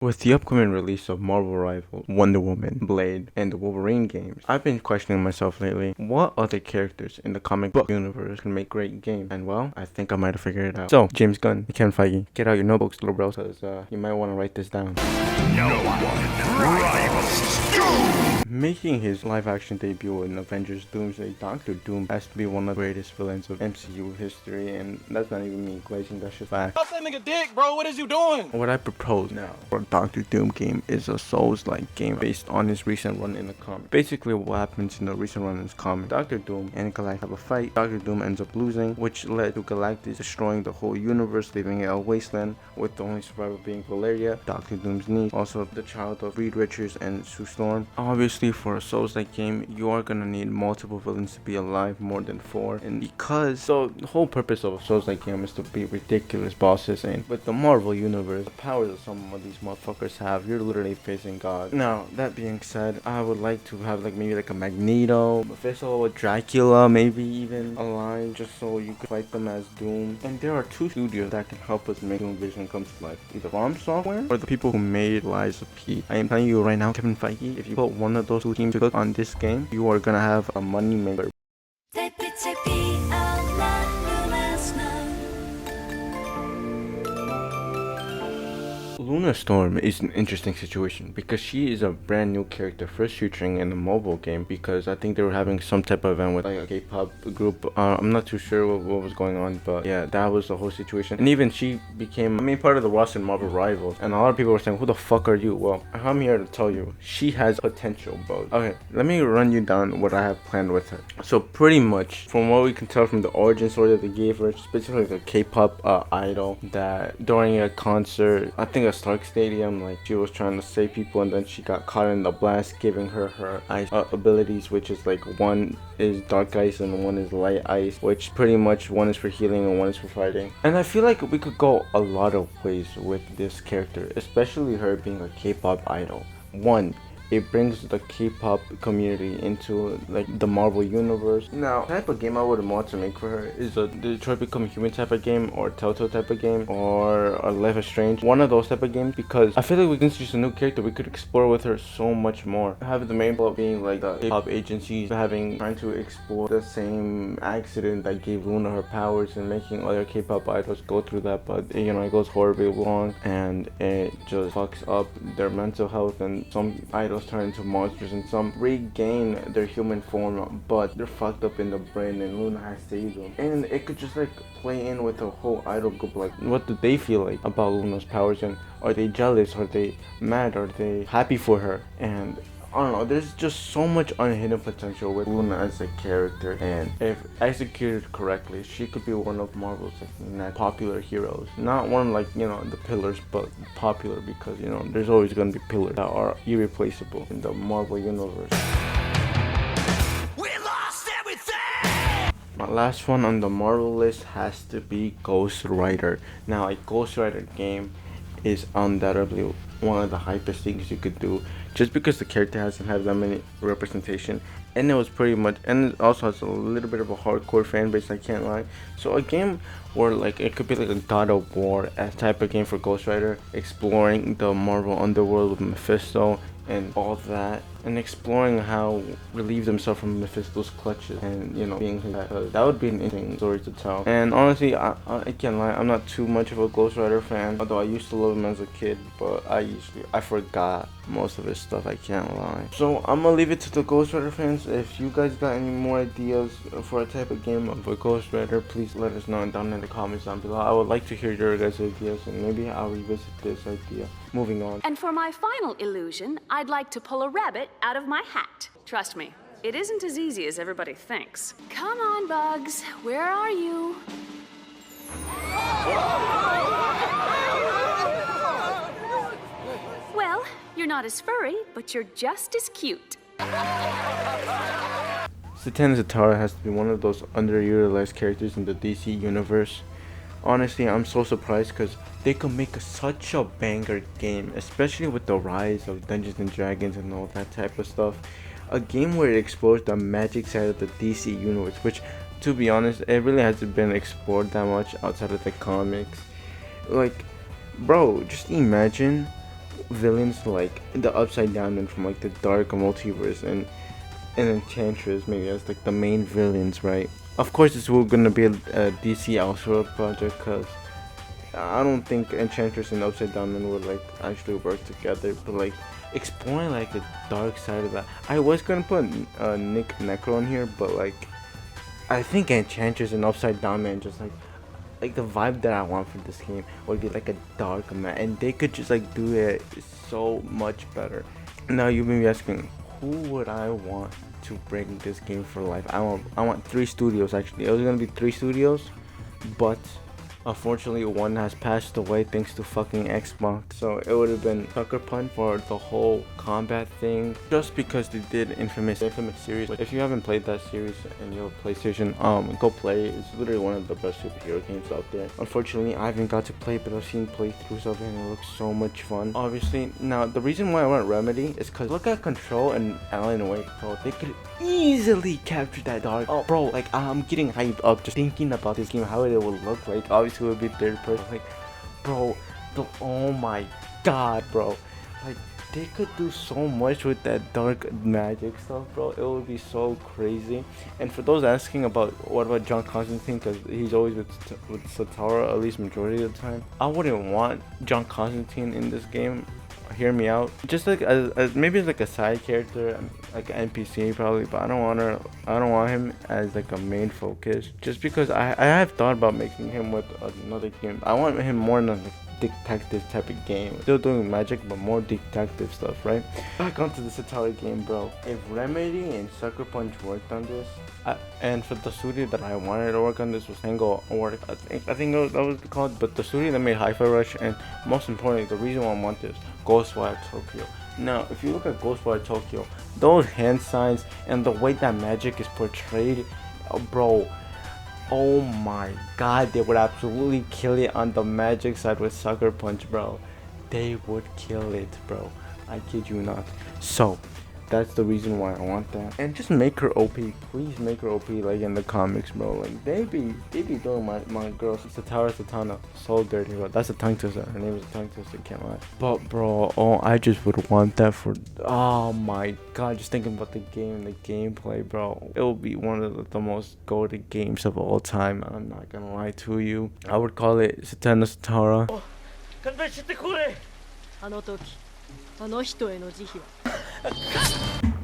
With the upcoming release of Marvel Rivals, Wonder Woman, Blade, and the Wolverine games, I've been questioning myself lately, what other characters in the comic book universe can make great games? And well, I think I might have figured it out. So, James Gunn, Kevin Feige, get out your notebooks, little bros, because you might want to write this down. No one rivals Doom! Making his live-action debut in Avengers Doomsday, Doctor Doom has to be one of the greatest villains of MCU history, and that's not even me glazing that shit back. Stop that nigga dick, bro. What is you doing? What I propose now for Doctor Doom game is a Souls-like game based on his recent run in the comic. Basically, what happens in the recent run in this comic, Doctor Doom and Galactus have a fight. Doctor Doom ends up losing, which led to Galactus destroying the whole universe, leaving it a wasteland, with the only survivor being Valeria, Doctor Doom's niece, also the child of Reed Richards and Sue Storm. Obviously, for a Souls-like game, you are gonna need multiple villains to be alive, more than 4, and because the whole purpose of a Souls-like game is to be ridiculous bosses, and with the Marvel universe, the powers that some of these motherfuckers have, you're literally facing God. Now, that being said, I would like to have maybe a Magneto, Mephisto, Dracula, maybe even alive, just so you could fight them as Doom. And there are 2 studios that can help us make Doom Vision come to life, either From Software or the people who made Lies of P. I am telling you right now, Kevin Feige, if you put one of those 2 teams to cook on this game, you are gonna have a money maker. Luna Storm is an interesting situation because she is a brand new character first featuring in a mobile game, because I think they were having some type of event with a K-pop group. I'm not too sure what was going on, but yeah, that was the whole situation. And even she became part of the roster in Marvel Rivals, and a lot of people were saying, who the fuck are you? Well, I'm here to tell you, she has potential, bro. Okay, let me run you down what I have planned with her. So pretty much, from what we can tell from the origin story that they gave her, specifically the K-pop idol, that during a concert, I think a Stark Stadium, she was trying to save people, and then she got caught in the blast, giving her ice abilities, which is one is dark ice and one is light ice, which pretty much one is for healing and one is for fighting. And I feel like we could go a lot of ways with this character, especially her being a K-pop idol. One, it brings the K-pop community into the Marvel universe. Now, the type of game I would want to make for her is a Detroit Become Human type of game, or Telltale type of game, or a Life is Strange. One of those type of games, because I feel like we can introduce a new character. We could explore with her so much more. Having the main plot being the K-pop agencies trying to explore the same accident that gave Luna her powers, and making other K-pop idols go through that, but it goes horribly wrong, and it just fucks up their mental health, and some idols turn into monsters, and some regain their human form, but they're fucked up in the brain, and Luna has saved them. And it could just play in with the whole idol group, what do they feel about Luna's powers, and are they jealous, are they mad, are they happy for her? And I don't know, there's just so much unhidden potential with Luna as a character, and if executed correctly, she could be one of Marvel's popular heroes. Not one the pillars, but popular, because there's always gonna be pillars that are irreplaceable in the Marvel universe. We lost everything! My last one on the Marvel list has to be Ghost Rider. Now, a Ghost Rider game is undoubtedly one of the hypest things you could do, just because the character hasn't had that many representation, and it was pretty much, and it also has a little bit of a hardcore fan base, I can't lie. So a game where it could be a God of War type of game for Ghost Rider, exploring the Marvel underworld with Mephisto and all that, and exploring how relieve themselves from Mephisto's clutches, and being his that would be an interesting story to tell. And honestly, I can't lie, I'm not too much of a Ghost Rider fan, although I used to love him as a kid, but I forgot most of his stuff, I can't lie. So I'm gonna leave it to the Ghost Rider fans. If you guys got any more ideas for a type of game of a Ghost Rider, please let us know down in the comments down below. I would like to hear your guys' ideas, and maybe I'll revisit this idea. Moving on. And for my final illusion, I'd like to pull a rabbit out of my hat. Trust me, it isn't as easy as everybody thinks. Come on, Bugs, where are you? Well, you're not as furry, but you're just as cute. Zatanna Zatara has to be one of those underutilized characters in the DC universe. Honestly, I'm so surprised, because they could make such a banger game, especially with the rise of Dungeons and Dragons and all that type of stuff. A game where it explores the magic side of the DC universe, which, to be honest, it really hasn't been explored that much outside of the comics. Bro, just imagine villains like the Upside Down and from like the Dark Multiverse and Enchantress maybe as like the main villains, right? Of course, this will gonna be a DC Elseworld project because I don't think Enchantress and Upside Down Man would like actually work together, but like exploring like the dark side of that. I was gonna put Nick Necro in here, but like I think Enchantress and Upside Down Man just like the vibe that I want for this game would be like a dark man, and they could just like do it so much better. Now you may be asking, who would I want to bring this game for life? I want 3 studios actually. It was gonna be 3 studios, but unfortunately one has passed away thanks to fucking Xbox. So it would have been Sucker Punch for the whole combat thing, just because they did Infamous series. If you haven't played that series and you have a PlayStation, go play it. It's literally one of the best superhero games out there. Unfortunately, I haven't got to play it, but I've seen playthroughs of it and it looks so much fun. Obviously, now the reason why I want Remedy is because look at Control and Alan Wake, bro. They could easily capture that dark. Oh, bro, like I'm getting hyped up just thinking about this game, how it will look like. Obviously, it would be third person. Like, bro, oh my god, bro. Like, they could do so much with that dark magic stuff, bro. It would be so crazy. And for those asking about what about John Constantine, because he's always with Satara at least majority of the time, I wouldn't want John Constantine in this game. Hear me out. Just like as maybe like a side character, like an NPC probably, but I don't want him as like a main focus. Just because I have thought about making him with another game. I want him more in a detective type of game. Still doing magic, but more detective stuff, right? Back onto the Satara game, bro. If Remedy and Sucker Punch worked on this, and for the studio that I wanted to work on this was Tango Work, I think that was called, but the studio that made Hi-Fi Rush, and most importantly, the reason why I want this, Ghostwire Tokyo. Now, if you look at Ghostwire Tokyo, those hand signs and the way that magic is portrayed, bro, oh my god, they would absolutely kill it on the magic side with Sucker Punch, bro. They would kill it, bro. I kid you not. So, that's the reason why I want that. And just make her OP. Please make her OP like in the comics, bro. Like, they be doing my girl, Satara Satana, so dirty, bro. That's a tongue twister. Her name is a tongue twister, can't lie. But, bro, oh, I just would want that for, oh my god, just thinking about the game and the gameplay, bro. It will be one of the most goated games of all time. I'm not gonna lie to you. I would call it Satana Satara. 勘弁してくれ。あの時、あの人への慈悲は。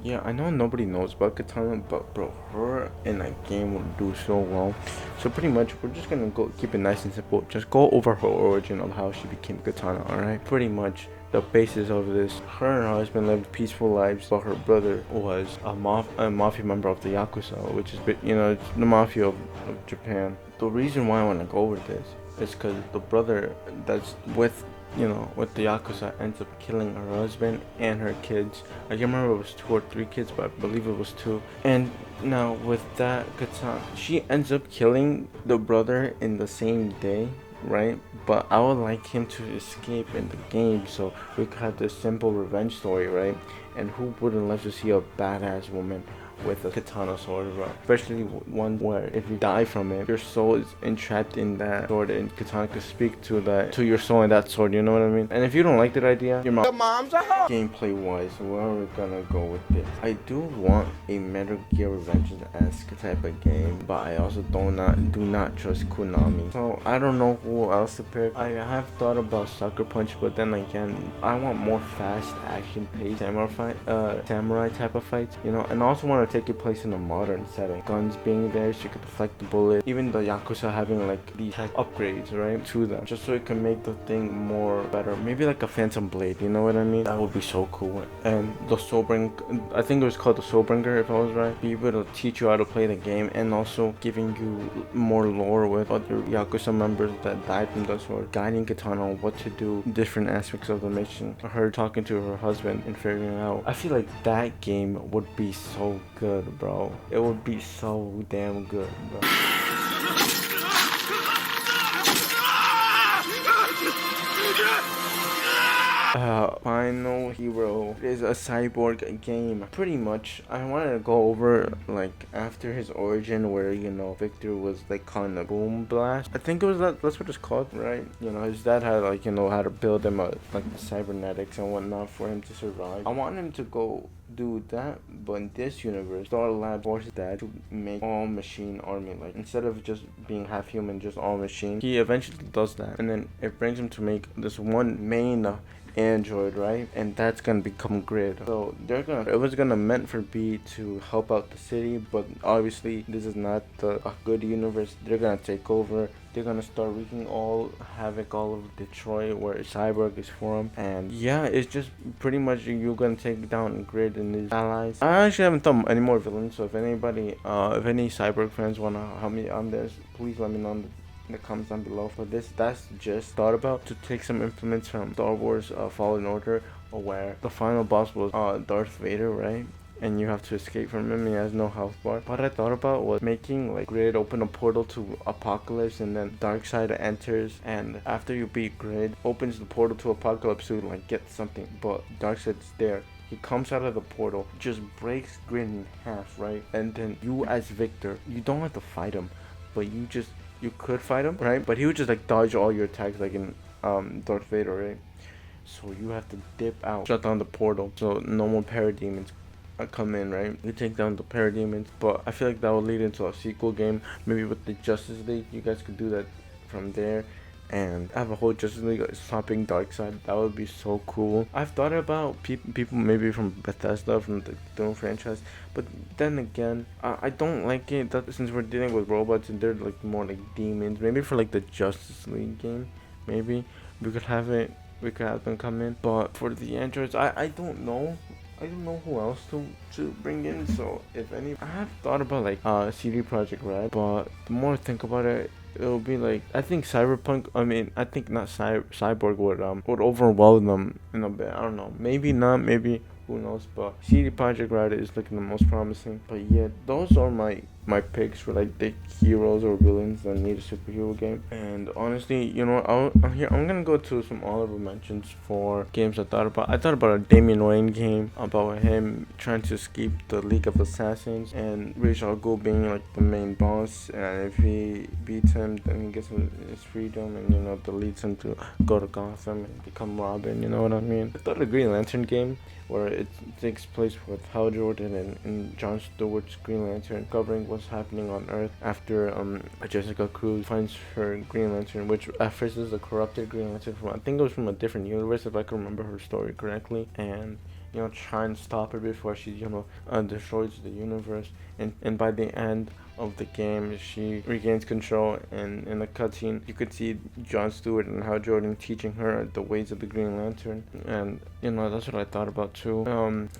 Yeah, I know nobody knows about Katana, but bro, her in that game will do so well. So pretty much, we're just gonna go keep it nice and simple. Just go over her origin of how she became Katana, alright? Pretty much, the basis of this, her and her husband lived peaceful lives, but her brother was a mafia member of the Yakuza, which is, you know, it's the mafia of Japan. The reason why I want to go over this is because the brother that's with the Yakuza ends up killing her husband and her kids. I can't remember if it was 2 or 3 kids, but I believe it was 2. And now with that, Katana, she ends up killing the brother in the same day, right? But I would like him to escape in the game so we could have this simple revenge story, right? And who wouldn't love to see a badass woman with a katana sword, bro? Especially one where if you die from it, your soul is entrapped in that sword, and katana could speak to your soul in that sword, you know what I mean? And if you don't like that idea, your mom's a hoe. Gameplay wise, where are we gonna go with this? I do want a Metal Gear Revenge-esque type of game, but I also do not trust Konami. So I don't know who else to pick. I have thought about Sucker Punch, but then again, I want more fast action paced samurai type of fights, you know, and I also want to take it place in a modern setting. Guns being there so you can deflect the bullet. Even the Yakuza having like these upgrades, right, to them, just so it can make the thing more better. Maybe like a Phantom Blade, you know what I mean? That would be so cool. And the Soulbringer, I think it was called the Soulbringer if I was right, be able to teach you how to play the game and also giving you more lore with other Yakuza members that died from the sword, guiding Katana on what to do, different aspects of the mission, her talking to her husband and figuring out. I feel like that game would be so good, bro. It would be so damn good, bro. Final Hero is a cyborg game. Pretty much, I wanted to go over like after his origin, where Victor was like calling a boom blast. I think it was that's what it's called, right? His dad had like how to build him like the cybernetics and whatnot for him to survive. I want him to go do that, but in this universe, Star Labs forces dad to make all machine army, like instead of just being half human, just all machine. He eventually does that, and then it brings him to make this one main android, right? And that's gonna become Grid. So it was gonna meant for B to help out the city, but obviously this is not a good universe. They're gonna take over. They're gonna start wreaking all havoc all over Detroit, where Cyborg is from. And yeah, it's just pretty much you're gonna take down Grid and his allies. I actually haven't thought any more villains, so if anybody if any Cyborg fans wanna help me on this, please let me know in the comments down below. For this, that's just thought about to take some implements from Star Wars Fallen Order, where the final boss was Darth Vader, right? And you have to escape from him. He has no health bar. What I thought about was making like Grid open a portal to Apocalypse, and then Darkseid enters, and after you beat Grid, opens the portal to Apocalypse to like get something, but Darkseid's there. He comes out of the portal, just breaks Grid in half, right? And then you as Victor, you don't have to fight him, but you could fight him, right? But he would just like dodge all your attacks like in Darth Vader, right? So you have to dip out, shut down the portal, so no more parademons come in, right? You take down the parademons, but I feel like that will lead into a sequel game, maybe with the Justice League. You guys could do that from there and have a whole Justice League stopping Darkseid. That would be so cool. I've thought about people maybe from Bethesda, from the Doom franchise, but then again, I don't like it that since we're dealing with robots and they're like more like demons. Maybe for like the Justice League game, maybe we could have them come in. But for the androids, I don't know. I don't know who else to bring in. So if any, I have thought about like CD Projekt Red, but the more I think about it, it'll be like, I think Cyberpunk. I mean, I think not Cyborg would overwhelm them in a bit. I don't know. Maybe not. Maybe, who knows? But CD Projekt Red is looking the most promising. But yeah, those are my picks for like the heroes or villains that need a superhero game. And honestly, I'm gonna go to some honorable mentions for games I thought about. I thought about a Damian Wayne game about him trying to escape the League of Assassins and Ra's al Ghul being like the main boss, and if he beats him, then he gets his freedom, and that leads him to go to Gotham and become Robin. You know what I mean? I thought a Green Lantern game where it takes place with Hal Jordan and Jon Stewart's Green Lantern, covering what's happening on Earth after Jessica Cruz finds her Green Lantern, which at first is a corrupted Green Lantern I think it was from a different universe, if I can remember her story correctly, and try and stop her before she destroys the universe. And by the end of the game, she regains control, and in the cutscene you could see Jon Stewart and Hal Jordan teaching her the ways of the Green Lantern. And that's what I thought about too.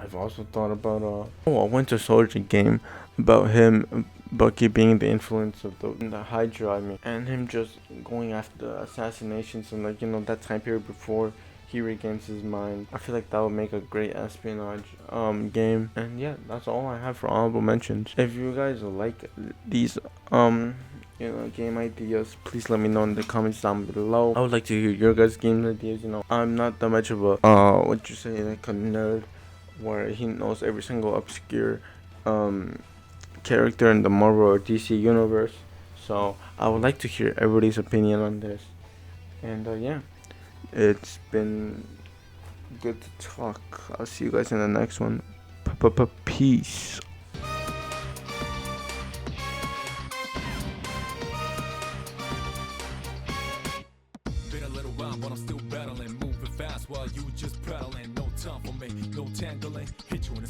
I've also thought about a Winter Soldier game about him, Bucky being the influence of the Hydra, and him just going after assassinations and that time period before he regains his mind. I feel like that would make a great espionage game. And yeah, that's all I have for honorable mentions. If you guys like these game ideas, please let me know in the comments down below. I would like to hear your guys' game ideas. I'm not that much of a like a nerd where he knows every single obscure character in the Marvel or DC universe. So I would like to hear everybody's opinion on this. And yeah, it's been good to talk. I'll see you guys in the next one. Peace. Been a little while, but I'm still battling, moving fast while you just prattling. No time for me, no tangling. Hit you in the